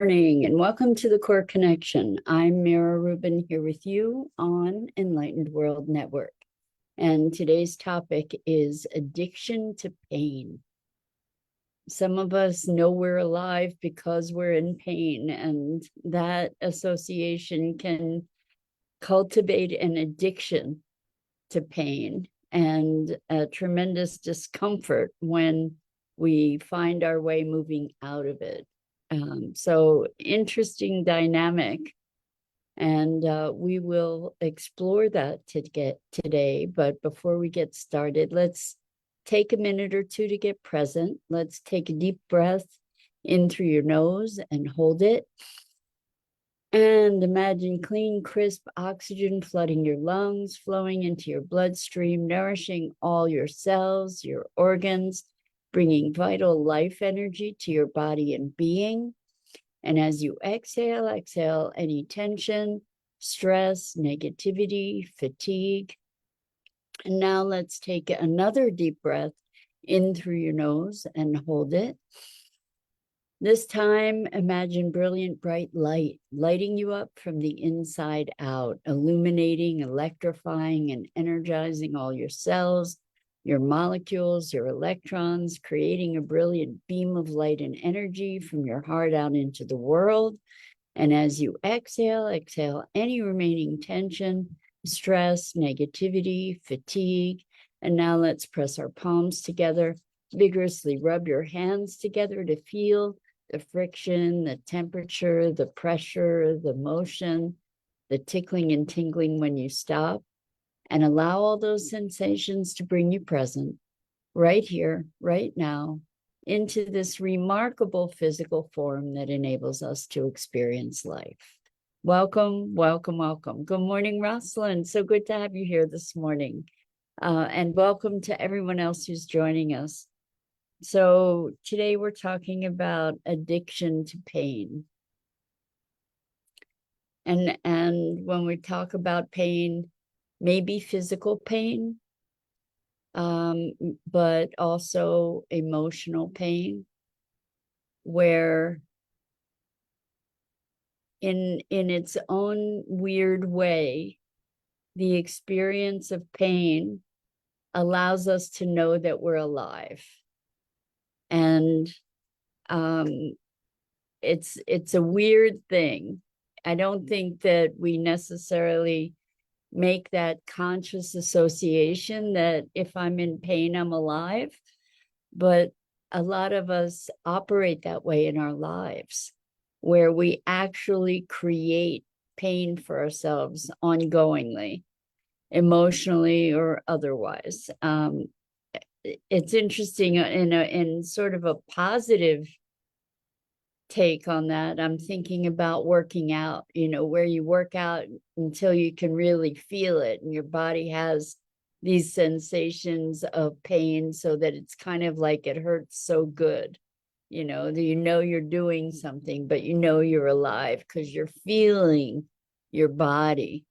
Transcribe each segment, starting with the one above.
Morning and welcome to the Core Connection. I'm Mira Rubin here with you on Enlightened World Network. And today's topic is addiction to pain. Some of us know we're alive because we're in pain, and that association can cultivate an addiction to pain and a tremendous discomfort when we find our way moving out of it. So interesting dynamic, and we will explore that today. But before we get started, let's take a minute or two to get present. Let's take a deep breath in through your nose and hold it. And imagine clean, crisp oxygen flooding your lungs, flowing into your bloodstream, nourishing all your cells, your organs, bringing vital life energy to your body and being. And as you exhale any tension, stress, negativity, fatigue. And now let's take another deep breath in through your nose and hold it. This time, imagine brilliant, bright light, lighting you up from the inside out, illuminating, electrifying, and energizing all your cells, your molecules, your electrons, creating a brilliant beam of light and energy from your heart out into the world. And as you exhale any remaining tension, stress, negativity, fatigue. And now let's press our palms together, vigorously rub your hands together to feel the friction, the temperature, the pressure, the motion, the tickling and tingling when you stop, and allow all those sensations to bring you present right here, right now, into this remarkable physical form that enables us to experience life. Welcome, welcome, welcome. Good morning, Rosalind. So good to have you here this morning. And welcome to everyone else who's joining us. So today we're talking about addiction to pain. And when we talk about pain, maybe physical pain, but also emotional pain, where in its own weird way, the experience of pain allows us to know that we're alive. And it's a weird thing. I don't think that we necessarily make that conscious association that if I'm in pain, I'm alive. But a lot of us operate that way in our lives, where we actually create pain for ourselves ongoingly, emotionally or otherwise. It's interesting in sort of a positive take on that. I'm thinking about working out, where you work out until you can really feel it and your body has these sensations of pain, so that it's kind of like it hurts so good, that you're doing something, but you're alive because you're feeling your body.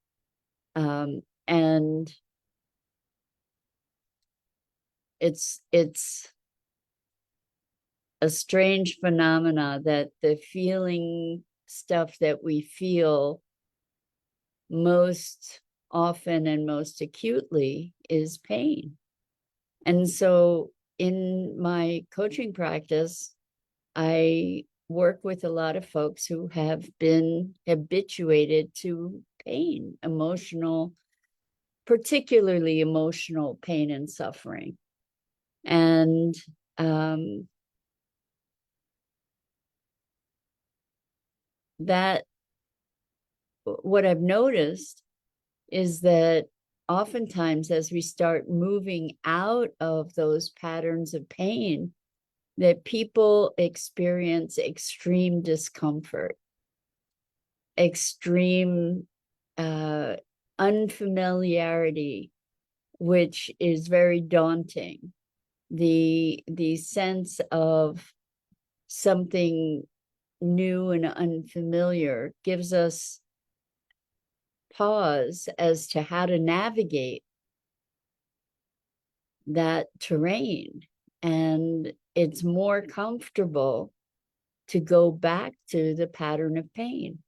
And it's a strange phenomena that the feeling stuff that we feel most often and most acutely is pain. And so in my coaching practice, I work with a lot of folks who have been habituated to pain, particularly emotional pain and suffering. And that what I've noticed is that oftentimes as we start moving out of those patterns of pain, that people experience extreme discomfort, extreme unfamiliarity, which is very daunting. The sense of something new and unfamiliar gives us pause as to how to navigate that terrain. And it's more comfortable to go back to the pattern of pain.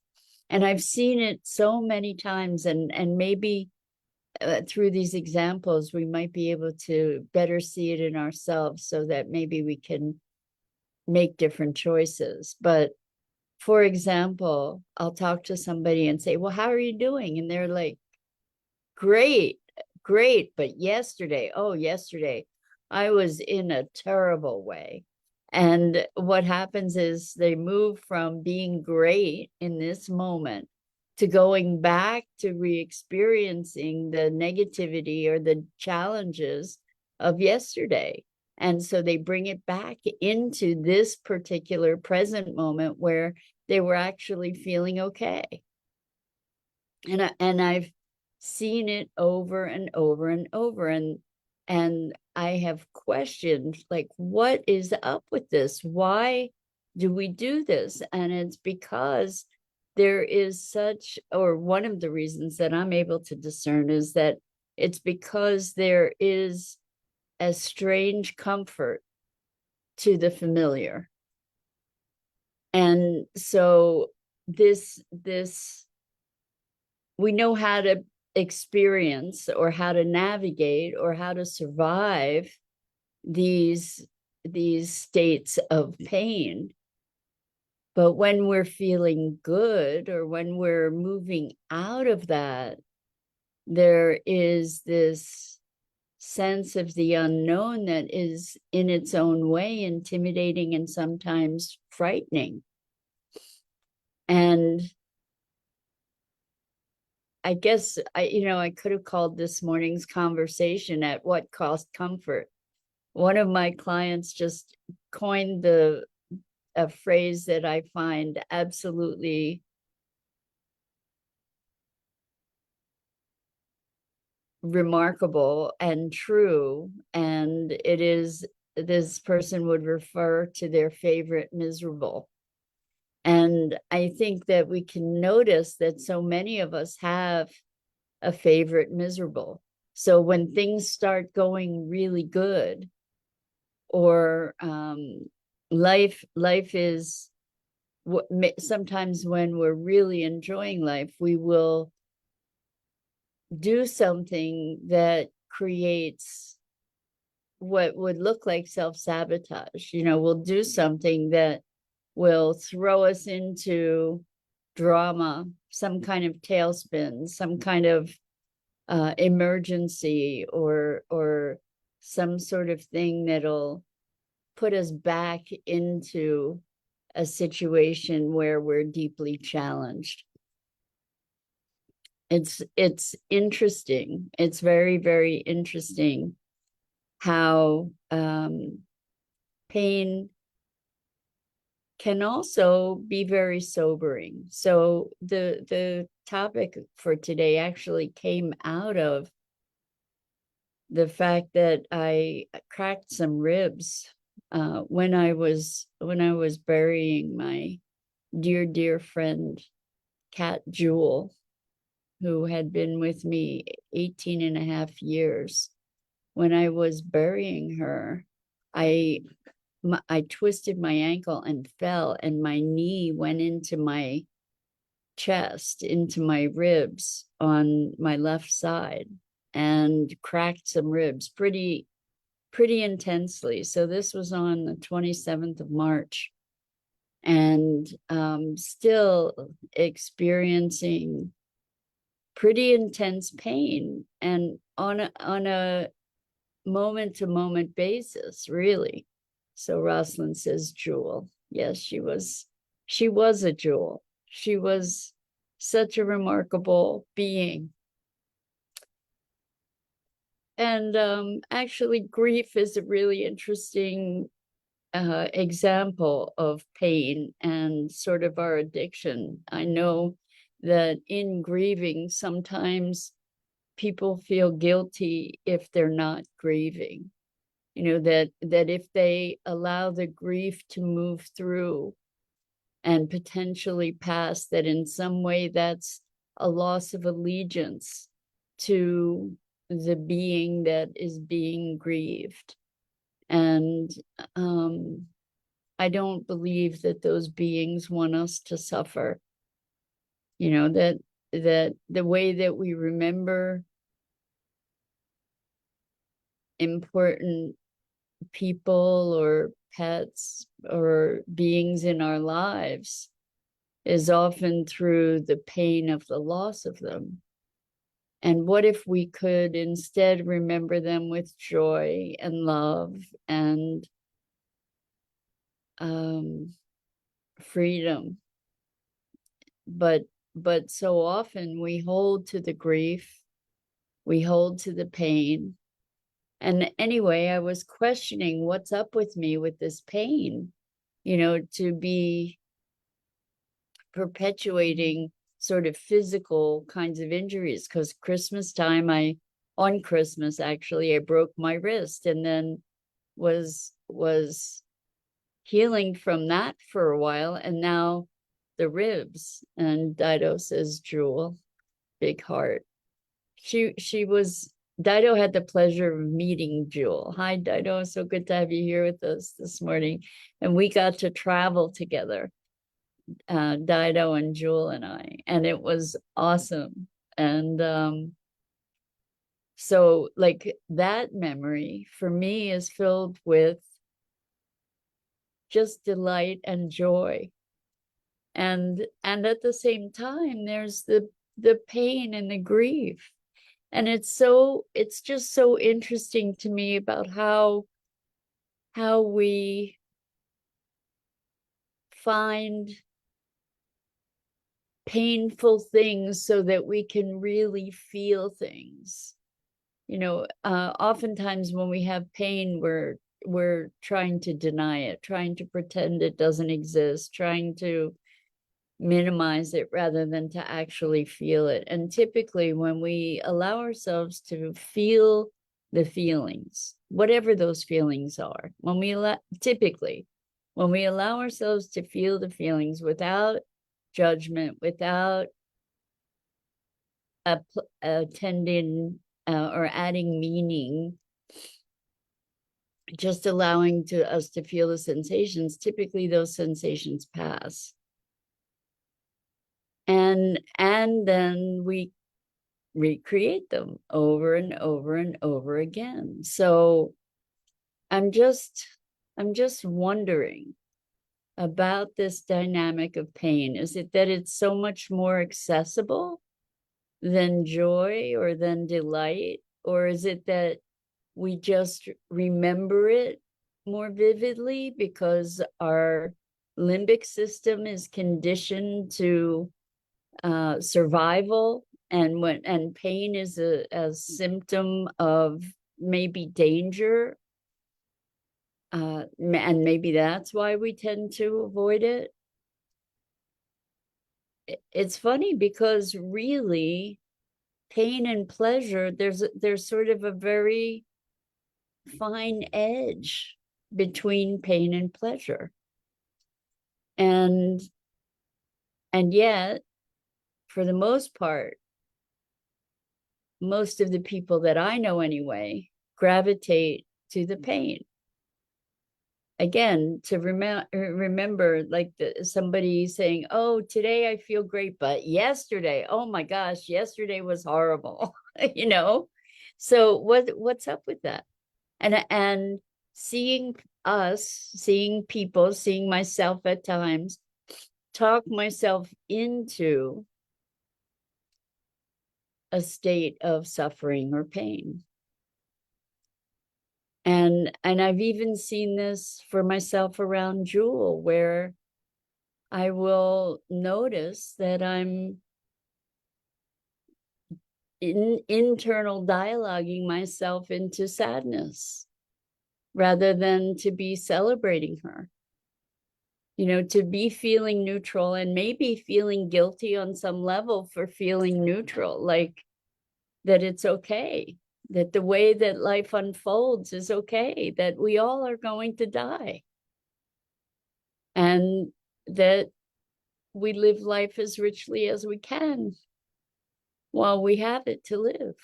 And I've seen it so many times, and maybe through these examples, we might be able to better see it in ourselves so that maybe we can make different choices. But for example, I'll talk to somebody and say, well, how are you doing? And they're like, great, great. But yesterday, I was in a terrible way. And what happens is they move from being great in this moment to going back to re-experiencing the negativity or the challenges of yesterday. And so they bring it back into this particular present moment where they were actually feeling okay. And I've seen it over and over and over. And I have questioned, like, what is up with this? Why do we do this? And it's because there is such, or one of the reasons that I'm able to discern is that it's because there is a strange comfort to the familiar. And so this we know how to experience or how to navigate or how to survive these states of pain. But when we're feeling good or when we're moving out of that, there is this sense of the unknown that is in its own way intimidating and sometimes frightening. And I guess I could have called this morning's conversation "At What Cost Comfort?" One of my clients just coined a phrase that I find absolutely remarkable and true. And it is, this person would refer to their favorite miserable. And I think that we can notice that so many of us have a favorite miserable. So when things start going really good, or life is what, sometimes when we're really enjoying life, we will do something that creates what would look like self-sabotage. We'll do something that will throw us into drama, some kind of tailspin, some kind of emergency, or some sort of thing that'll put us back into a situation where we're deeply challenged. It's interesting. It's very, very interesting how pain can also be very sobering. So the topic for today actually came out of the fact that I cracked some ribs when I was burying my dear friend Cat Jewel, who had been with me 18 and a half years. When I was burying her, I twisted my ankle and fell, and my knee went into my chest, into my ribs on my left side, and cracked some ribs pretty intensely. So this was on the 27th of March, and still experiencing pretty intense pain, and on a moment-to-moment basis, really. So Rosalind says, Jewel. Yes, she was a jewel. She was such a remarkable being. And actually, grief is a really interesting example of pain and sort of our addiction. I know that in grieving, sometimes people feel guilty if they're not grieving. That if they allow the grief to move through and potentially pass, that in some way that's a loss of allegiance to the being that is being grieved. And I don't believe that those beings want us to suffer. You know, that the way that we remember important people or pets or beings in our lives is often through the pain of the loss of them. And what if we could instead remember them with joy and love and freedom? But so often we hold to the grief, we hold to the pain. And anyway, I was questioning what's up with me with this pain, you know, to be perpetuating sort of physical kinds of injuries. Because Christmas time, on Christmas actually, I broke my wrist and then was healing from that for a while, and now the ribs. And Dido says, Jewel, big heart. She was, Dido had the pleasure of meeting Jewel. Hi, Dido, so good to have you here with us this morning. And we got to travel together, Dido and Jewel and I, and it was awesome. And so like that memory for me is filled with just delight and joy. And at the same time, there's the pain and the grief. And it's just so interesting to me about how we find painful things so that we can really feel things. You know, oftentimes when we have pain, we're trying to deny it, trying to pretend it doesn't exist, trying to minimize it rather than to actually feel it. And typically when we allow ourselves to feel the feelings, whatever those feelings are, typically when we allow ourselves to feel the feelings without judgment, without attending or adding meaning, just allowing us to feel the sensations, typically those sensations pass. And then we recreate them over and over and over again. So I'm just wondering about this dynamic of pain. Is it that it's so much more accessible than joy or than delight? Or is it that we just remember it more vividly because our limbic system is conditioned to survival, and pain is a symptom of maybe danger, and maybe that's why we tend to avoid it. It's funny because really pain and pleasure, there's sort of a very fine edge between pain and pleasure, and yet for the most part, most of the people that I know anyway gravitate to the pain. Again, to remember like somebody saying, oh, today I feel great, but yesterday, oh my gosh, yesterday was horrible. You know, so what's up with that? And seeing people, seeing myself at times, talk myself into a state of suffering or pain. And I've even seen this for myself around Jewel, where I will notice that I'm internal dialoguing myself into sadness rather than to be celebrating her. You know, to be feeling neutral and maybe feeling guilty on some level for feeling neutral, like that it's okay, that the way that life unfolds is okay, that we all are going to die, and that we live life as richly as we can while we have it to live.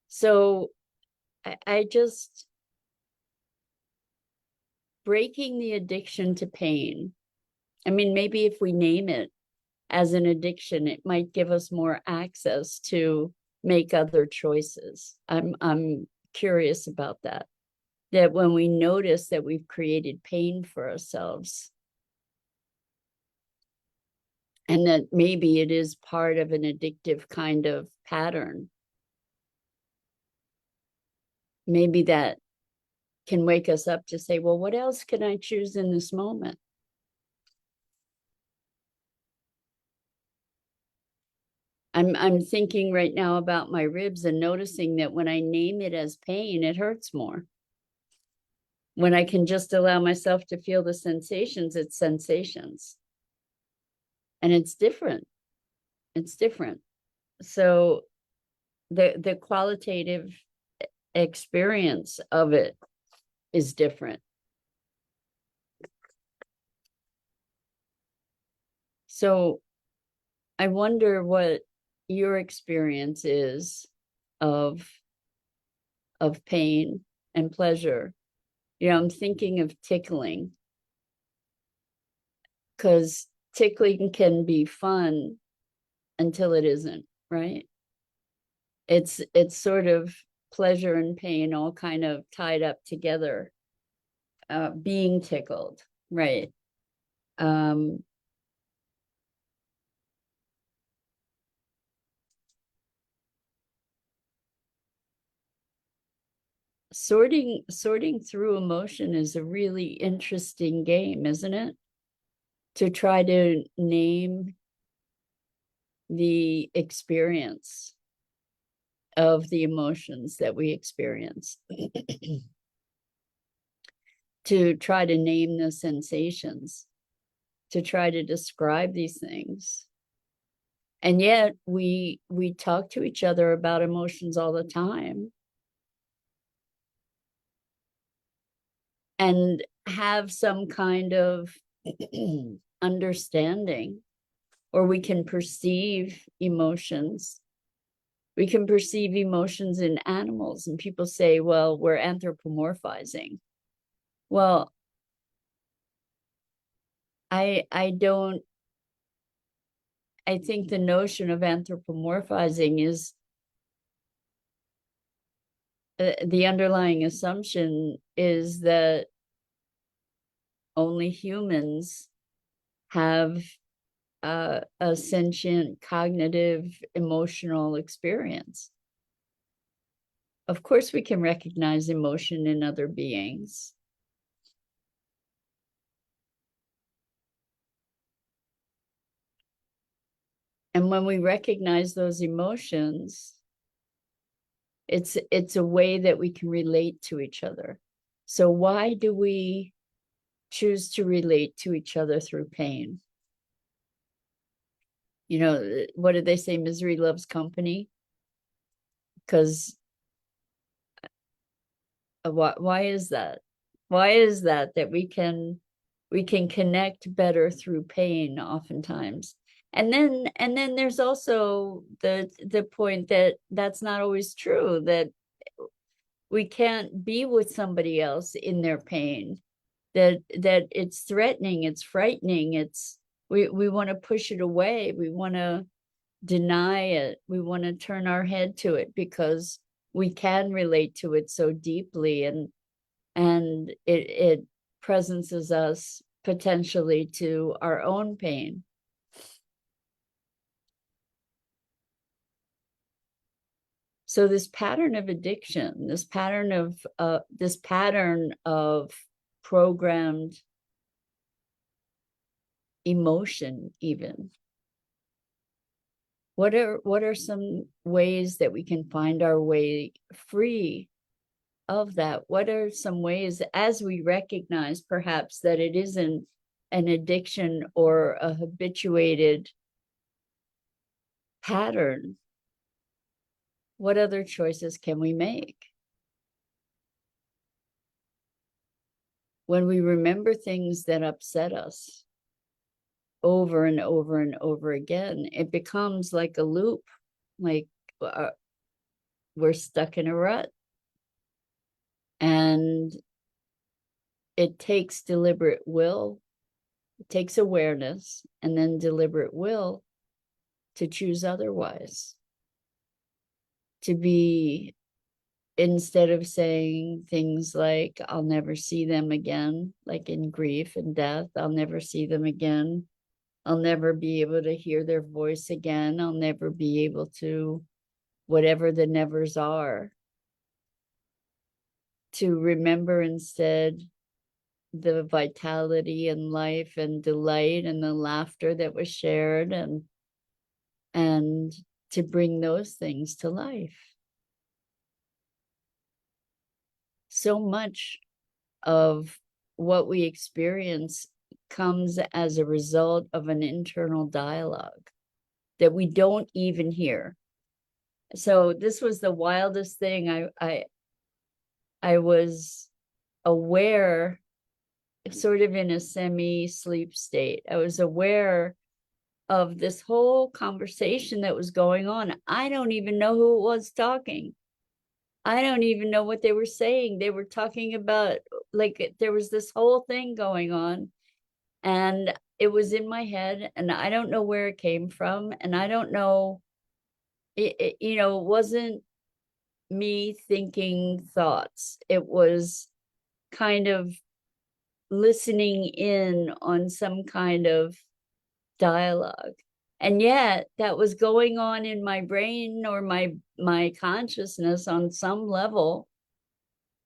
So I just breaking the addiction to pain. I mean, maybe if we name it as an addiction, it might give us more access to make other choices. I'm curious about that. That when we notice that we've created pain for ourselves, and that maybe it is part of an addictive kind of pattern, maybe that can wake us up to say, well, what else can I choose in this moment? I'm thinking right now about my ribs and noticing that when I name it as pain, it hurts more. When I can just allow myself to feel the sensations, it's sensations. And it's different. It's different. So the qualitative experience of it is different. So I wonder what your experience is of pain and pleasure. You know, I'm thinking of tickling, because tickling can be fun until it isn't, right? It's sort of pleasure and pain all kind of tied up together, being tickled, right? Sorting through emotion is a really interesting game, isn't it? To try to name the experience of the emotions that we experience, to try to name the sensations, to try to describe these things. And yet we talk to each other about emotions all the time and have some kind of understanding, or we can perceive emotions. We can perceive emotions in animals, and people say, well, we're anthropomorphizing. Well, I think the notion of anthropomorphizing is the underlying assumption is that only humans have a sentient, cognitive, emotional experience. Of course, we can recognize emotion in other beings. And when we recognize those emotions, it's a way that we can relate to each other. So why do we choose to relate to each other through pain? You know, what did they say? Misery loves company. Because why is that? Why is that we can connect better through pain oftentimes? And then there's also the point that that's not always true, that we can't be with somebody else in their pain, that it's threatening, it's frightening, we want to push it away, we want to deny it, we want to turn our head to it because we can relate to it so deeply, and it presences us potentially to our own pain. So this pattern of addiction, this pattern of programmed emotion, even, what are some ways that we can find our way free of that? What are some ways, as we recognize perhaps that it isn't an addiction or a habituated pattern, what other choices can we make? When we remember things that upset us over and over and over again, it becomes like a loop, like we're stuck in a rut. And it takes deliberate will, it takes awareness, and then deliberate will to choose otherwise. To be, instead of saying things like, I'll never see them again, like in grief and death, I'll never see them again. I'll never be able to hear their voice again. I'll never be able to, whatever the nevers are, to remember instead the vitality and life and delight and the laughter that was shared, and to bring those things to life. So much of what we experience comes as a result of an internal dialogue that we don't even hear. So this was the wildest thing. I was aware, sort of in a semi-sleep state. I was aware of this whole conversation that was going on. I don't even know who it was talking. I don't even know what they were saying. They were talking about, like, there was this whole thing going on, and it was in my head, and I don't know where it came from, and I don't know, it wasn't me thinking thoughts. It was kind of listening in on some kind of dialogue. And yet that was going on in my brain or my consciousness on some level.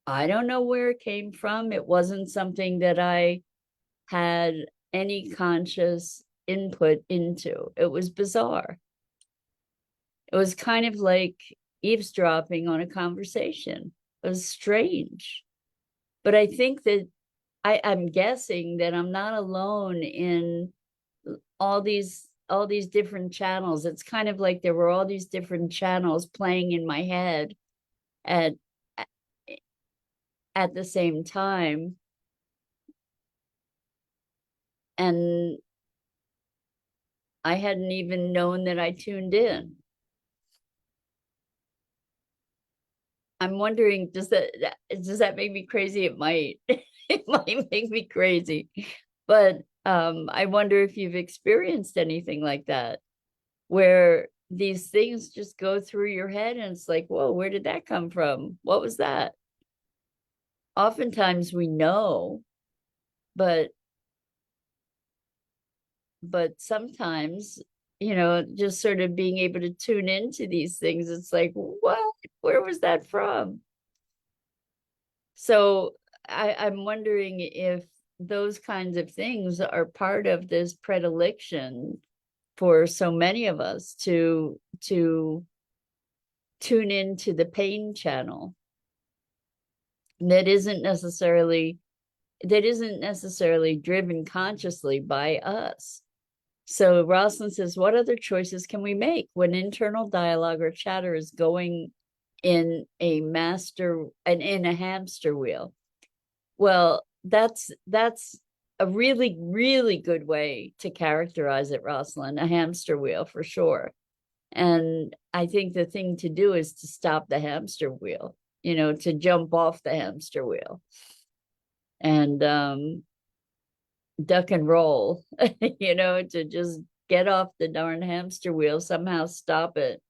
I don't know where it came from. It wasn't something that I had any conscious input into. It was bizarre. It was kind of like eavesdropping on a conversation. It was strange. But I think that I'm guessing that I'm not alone in all these different channels. It's kind of like there were all these different channels playing in my head at the same time. And I hadn't even known that I tuned in. I'm wondering, does that make me crazy? It might. It might make me crazy. But I wonder if you've experienced anything like that, where these things just go through your head and it's like, whoa, where did that come from? What was that? Oftentimes we know, but sometimes, just sort of being able to tune into these things, it's like, what? Where was that from? So I'm wondering if those kinds of things are part of this predilection for so many of us to tune into the pain channel that isn't necessarily driven consciously by us. So Rosalind says, what other choices can we make when internal dialogue or chatter is going in a hamster wheel? Well, that's a really, really good way to characterize it, Rosalind, a hamster wheel for sure. And I think the thing to do is to stop the hamster wheel, to jump off the hamster wheel and duck and roll, to just get off the darn hamster wheel, somehow stop it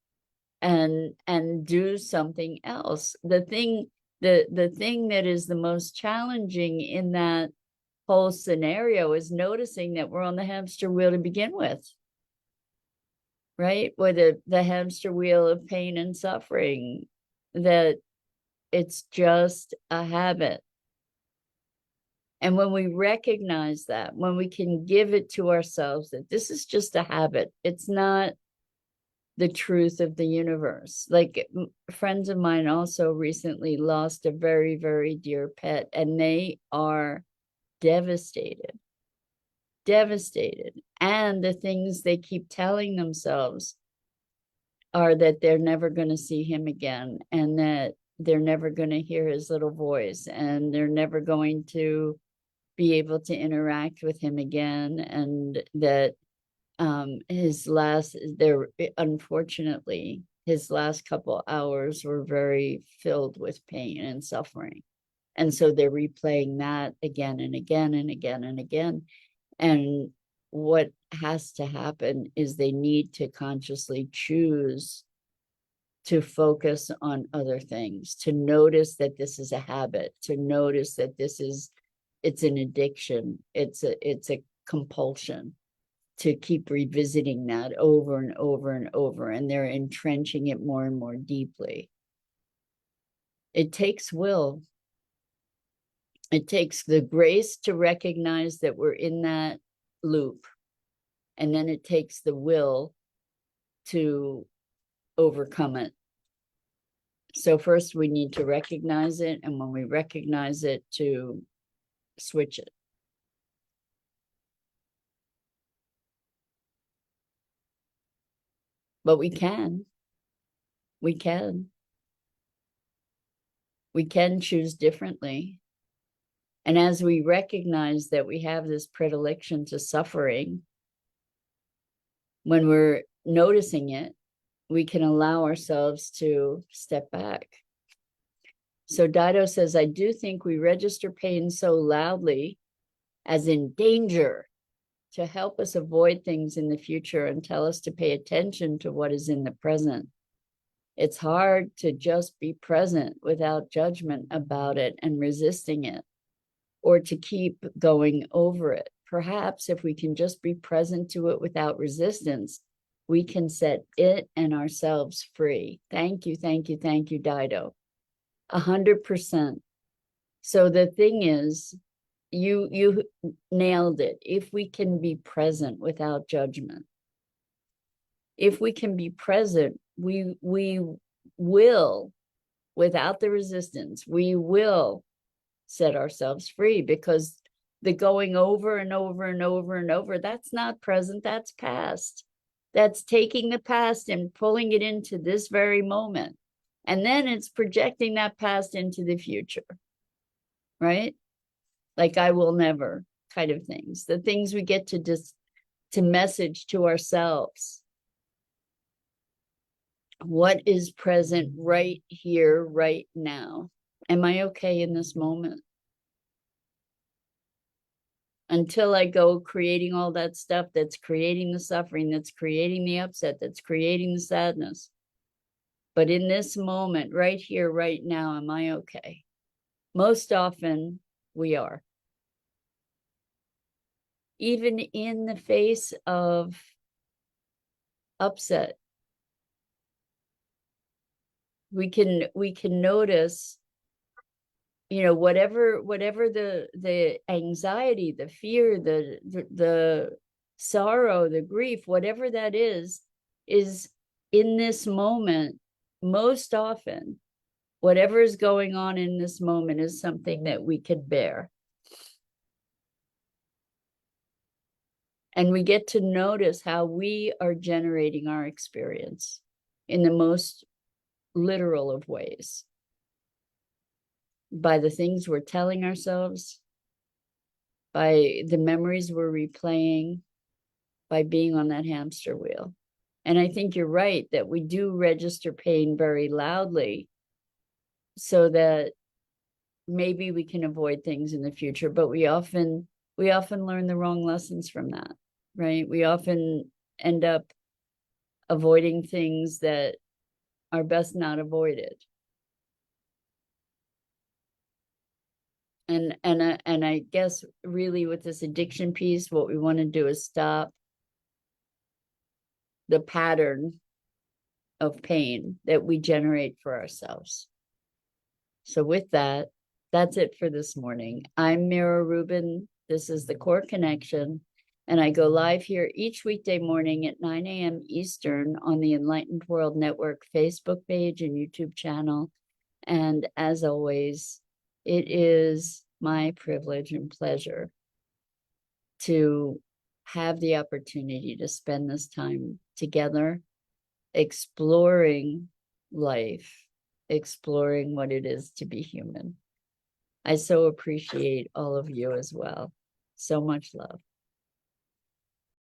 and do something else. The thing that is the most challenging in that whole scenario is noticing that we're on the hamster wheel to begin with, right? Or the hamster wheel of pain and suffering, that it's just a habit. And when we recognize that, when we can give it to ourselves that this is just a habit, it's not the truth of the universe. Like friends of mine also recently lost a very, very dear pet, and they are devastated. And the things they keep telling themselves are that they're never going to see him again, and that they're never going to hear his little voice, and they're never going to be able to interact with him again, and that unfortunately his last couple hours were very filled with pain and suffering. And so they're replaying that again and again and again and again. And what has to happen is they need to consciously choose to focus on other things, to notice that this is a habit, to notice that it's an addiction, it's a compulsion, to keep revisiting that over and over and over, and they're entrenching it more and more deeply. It takes will. It takes the grace to recognize that we're in that loop. And then it takes the will to overcome it. So first we need to recognize it. And when we recognize it, to switch it. But we can. We can. We can choose differently. And as we recognize that we have this predilection to suffering, when we're noticing it, we can allow ourselves to step back. So Dido says, I do think we register pain so loudly, as in danger, to help us avoid things in the future and tell us to pay attention to what is in the present. It's hard to just be present without judgment about it and resisting it, or to keep going over it. Perhaps if we can just be present to it without resistance, we can set it and ourselves free. Thank you, thank you, thank you, Dido. 100%. So the thing is, you nailed it. If we can be present without judgment, if we can be present, we will, without the resistance, we will set ourselves free, because the going over and over and over and over, that's not present, that's past. That's taking the past and pulling it into this very moment. And then it's projecting that past into the future, right? Like I will never kind of things, the things we get to message to ourselves. What is present right here, right now? Am I okay in this moment? Until I go creating all that stuff that's creating the suffering, that's creating the upset, that's creating the sadness. But in this moment, right here, right now, am I okay? Most often, we are. Even in the face of upset, we can notice, whatever the anxiety, the fear, the sorrow, the grief, whatever that is in this moment. Most often, whatever is going on in this moment is something that we could bear. And we get to notice how we are generating our experience in the most literal of ways, by the things we're telling ourselves, by the memories we're replaying, by being on that hamster wheel. And I think you're right that we do register pain very loudly so that maybe we can avoid things in the future, but we often learn the wrong lessons from that, right? We often end up avoiding things that are best not avoided. And I guess really with this addiction piece, what we want to do is stop the pattern of pain that we generate for ourselves. So with that, that's it for this morning. I'm Mira Rubin. This is the Core Connection, and I go live here each weekday morning at 9 a.m. Eastern on the Enlightened World Network Facebook page and YouTube channel. And as always, it is my privilege and pleasure to have the opportunity to spend this time together, exploring life, exploring what it is to be human. I so appreciate all of you as well. So much love.